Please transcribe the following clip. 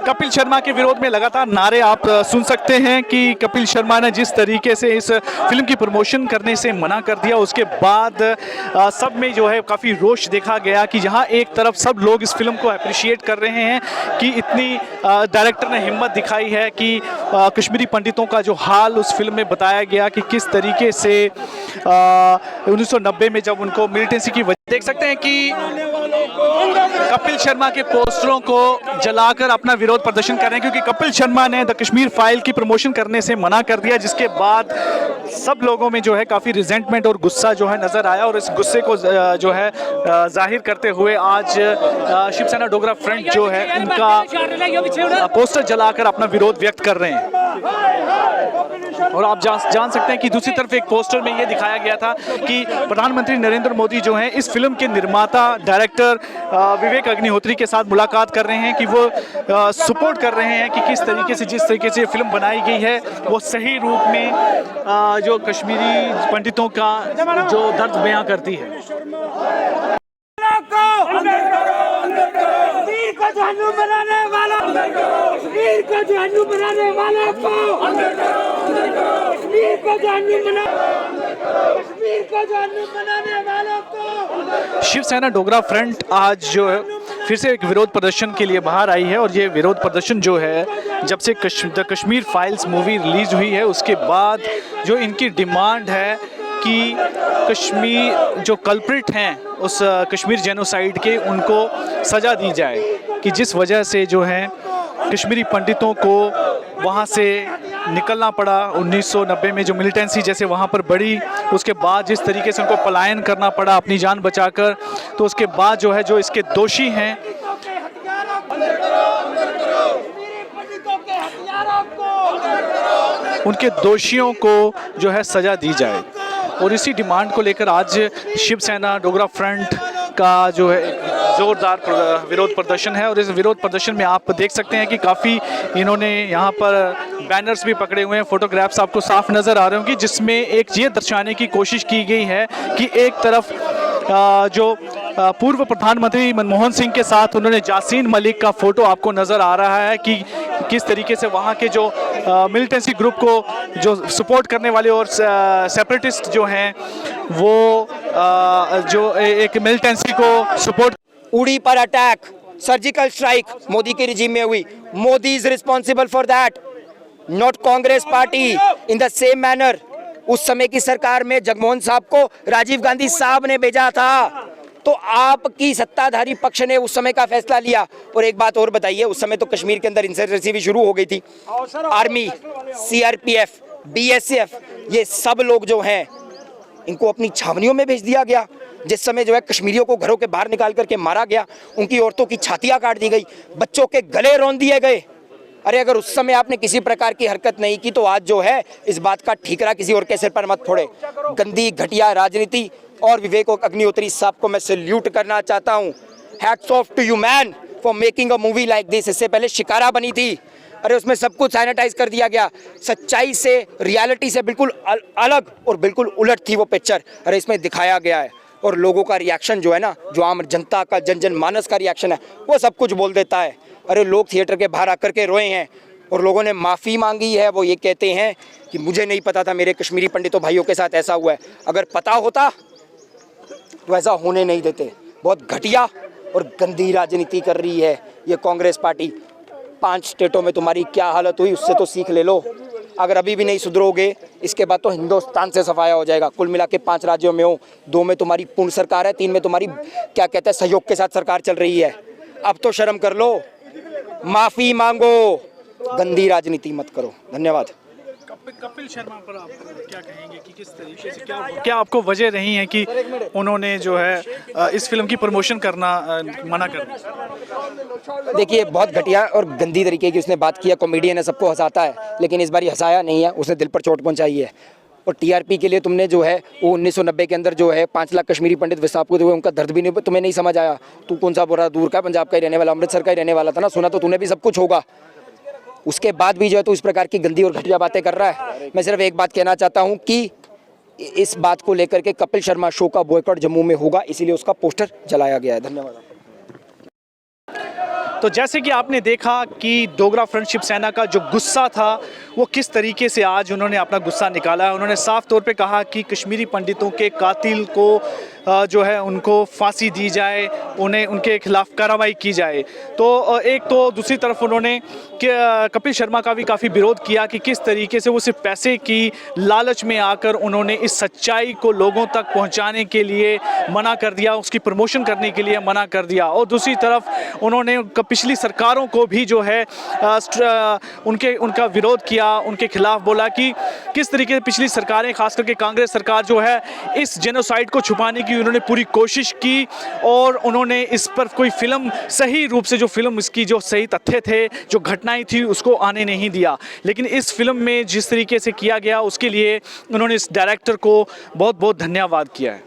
कपिल शर्मा के विरोध में लगातार नारे आप सुन सकते हैं कि कपिल शर्मा ने जिस तरीके से इस फिल्म की प्रमोशन करने से मना कर दिया, उसके बाद सब में जो है काफ़ी रोष देखा गया कि जहां एक तरफ सब लोग इस फिल्म को अप्रिशिएट कर रहे हैं कि इतनी डायरेक्टर ने हिम्मत दिखाई है कि कश्मीरी पंडितों का जो हाल उस फिल्म में बताया गया कि किस तरीके से 1990 में जब उनको मिलिटेंसी की वजह देख सकते हैं कि कपिल शर्मा के पोस्टरों को जलाकर अपना विरोध प्रदर्शन कर रहे हैं, क्योंकि कपिल शर्मा ने द कश्मीर फाइल की प्रमोशन करने से मना कर दिया, जिसके बाद सब लोगों में जो है काफ़ी रिजेंटमेंट और गुस्सा जो है नज़र आया। और इस गुस्से को जो है जाहिर करते हुए आज शिवसेना डोगरा फ्रंट जो है उनका पोस्टर जलाकर अपना विरोध व्यक्त कर रहे हैं। और आप जान सकते हैं कि दूसरी तरफ एक पोस्टर में ये दिखाया गया था कि प्रधानमंत्री नरेंद्र मोदी जो हैं इस फिल्म के निर्माता डायरेक्टर विवेक अग्निहोत्री के साथ मुलाकात कर रहे हैं कि वो सपोर्ट कर रहे हैं कि किस तरीके से जिस तरीके से फिल्म बनाई गई है वो सही रूप में जो कश्मीरी पंडितों का जो दर्द बयां करती है। शिवसेना डोगरा फ्रंट आज जो है फिर से एक विरोध प्रदर्शन के लिए बाहर आई है। और ये विरोध प्रदर्शन जो है जब से the Kashmir files movie release हुई है उसके बाद जो इनकी डिमांड है कि कश्मीर जो कल्प्रिट हैं उस कश्मीर जेनोसाइड के उनको सज़ा दी जाए, कि जिस वजह से जो है कश्मीरी पंडितों को वहाँ से निकलना पड़ा 1990 में जो मिलिटेंसी जैसे वहाँ पर बढ़ी, उसके बाद जिस तरीके से उनको पलायन करना पड़ा अपनी जान बचाकर, तो उसके बाद जो है जो इसके दोषी हैं उनके दोषियों को जो है सज़ा दी जाए। और इसी डिमांड को लेकर आज शिवसेना डोगरा फ्रंट का जो है ज़ोरदार विरोध प्रदर्शन है। और इस विरोध प्रदर्शन में आप देख सकते हैं कि काफ़ी इन्होंने यहाँ पर बैनर्स भी पकड़े हुए हैं, फोटोग्राफ्स आपको साफ नज़र आ रहे होंगे, जिसमें एक ये दर्शाने की कोशिश की गई है कि एक तरफ जो पूर्व प्रधानमंत्री मनमोहन सिंह के साथ उन्होंने यासीन मलिक का फ़ोटो आपको नज़र आ रहा है कि किस तरीके से वहाँ के जो मिलिटेंसी ग्रुप को जो सपोर्ट करने वाले और सेपरेटिस्ट जो हैं वो जो एक मिलिटेंसी को सपोर्ट। उड़ी पर अटैक, सर्जिकल स्ट्राइक मोदी के रिजीम में हुई, Modi is responsible for that, not Congress party. In the same manner उस समय की सरकार में जगमोहन साहब को राजीव गांधी साहब ने भेजा था, तो आपकी सत्ताधारी पक्ष ने उस समय का फैसला लिया। और एक बात और बताइए, उस समय तो कश्मीर के अंदर इंसर्जेंसी भी शुरू हो गई थी। आर्मी, सीआरपीएफ, बीएसएफ, ये सब लोग जो हैं इनको अपनी छावनियों में भेज दिया गया। जिस समय जो है कश्मीरियों को घरों के बाहर निकाल करके मारा गया, उनकी औरतों की छातियां काट दी गई, बच्चों के गले रौंद दिए गए। अरे अगर उस समय आपने किसी प्रकार की हरकत नहीं की तो आज जो है इस बात का ठीकरा किसी और के सिर पर मत फोड़े। गंदी घटिया राजनीति। और विवेक अग्निहोत्री साहब को मैं सैल्यूट करना चाहता हूँ। Hats off to you man for making a movie like this. इससे पहले शिकारा बनी थी, अरे उसमें सब कुछ सैनिटाइज कर दिया गया, सच्चाई से रियलिटी से बिल्कुल अलग और बिल्कुल उलट थी वो पिक्चर। अरे इसमें दिखाया गया है और लोगों का रिएक्शन जो है ना, जो आम जनता का जन मानस का रिएक्शन है वो सब कुछ बोल देता है। अरे लोग थिएटर के बाहर आकर के रोए हैं और लोगों ने माफ़ी मांगी है। वो ये कहते हैं कि मुझे नहीं पता था मेरे कश्मीरी पंडितों भाइयों के साथ ऐसा हुआ है, अगर पता होता तो ऐसा होने नहीं देते। बहुत घटिया और गंदी राजनीति कर रही है ये कांग्रेस पार्टी। 5 स्टेटों में तुम्हारी क्या हालत हुई उससे तो सीख ले लो। अगर अभी भी नहीं सुधरोगे इसके बाद तो हिंदुस्तान से सफाया हो जाएगा। कुल मिला के 5 राज्यों में हो, 2 में तुम्हारी पूर्ण सरकार है, 3 में तुम्हारी क्या कहते हैं सहयोग के साथ सरकार चल रही है। अब तो शर्म कर लो, माफ़ी मांगो, गंदी राजनीति मत करो। धन्यवाद। कपिल शर्मा पर आप क्या कहेंगे कि किस तरीके से क्या आपको वजह रही है कि उन्होंने जो है इस फिल्म की प्रमोशन करना मना कर दिया? देखिए बहुत घटिया और गंदी तरीके की उसने बात किया। कॉमेडियन है, सबको हंसाता है, लेकिन इस बार हंसाया नहीं है, उसने दिल पर चोट पहुंचाई है। और टीआरपी के लिए तुमने जो है वो 1990 के अंदर जो है 5 लाख कश्मीरी पंडित विस्थापित हुए, उनका दर्द भी नहीं तुम्हें नहीं समझ आया। तू कौन सा बुरा दूर का पंजाब का ही रहने वाला, अमृतसर का ही रहने वाला था ना, सुना तो तूने भी सब कुछ होगा। उसके बाद भी जो है तो इस प्रकार की गंदी और घटिया बातें कर रहा है। मैं सिर्फ एक बात कहना चाहता हूं कि इस बात को लेकर के कपिल शर्मा शो का बॉयकॉट जम्मू में होगा, इसीलिए उसका पोस्टर जलाया गया है। धन्यवाद। तो जैसे कि आपने देखा कि डोगरा फ्रेंडशिप सेना का जो गुस्सा था वो किस तरीके से आज उन्होंने अपना गुस्सा निकाला है। उन्होंने साफ तौर पे कहा कि कश्मीरी पंडितों के कातिल को जो है उनको फांसी दी जाए, उन्हें उनके खिलाफ कार्रवाई की जाए। तो एक तो दूसरी तरफ उन्होंने कपिल शर्मा का भी काफ़ी विरोध किया कि किस तरीके से वो सिर्फ पैसे की लालच में आकर उन्होंने इस सच्चाई को लोगों तक पहुंचाने के लिए मना कर दिया, उसकी प्रमोशन करने के लिए मना कर दिया। और दूसरी तरफ उन्होंने पिछली सरकारों को भी जो है उनका विरोध किया, उनके खिलाफ बोला कि किस तरीके से पिछली सरकारें, खास करके कांग्रेस सरकार जो है, इस जेनोसाइड को छुपाने की उन्होंने पूरी कोशिश की और उन्होंने इस पर कोई फिल्म सही रूप से, जो फिल्म इसकी जो सही तथ्य थे, जो घटनाएं थी, उसको आने नहीं दिया। लेकिन इस फिल्म में जिस तरीके से किया गया उसके लिए उन्होंने इस डायरेक्टर को बहुत बहुत धन्यवाद किया है।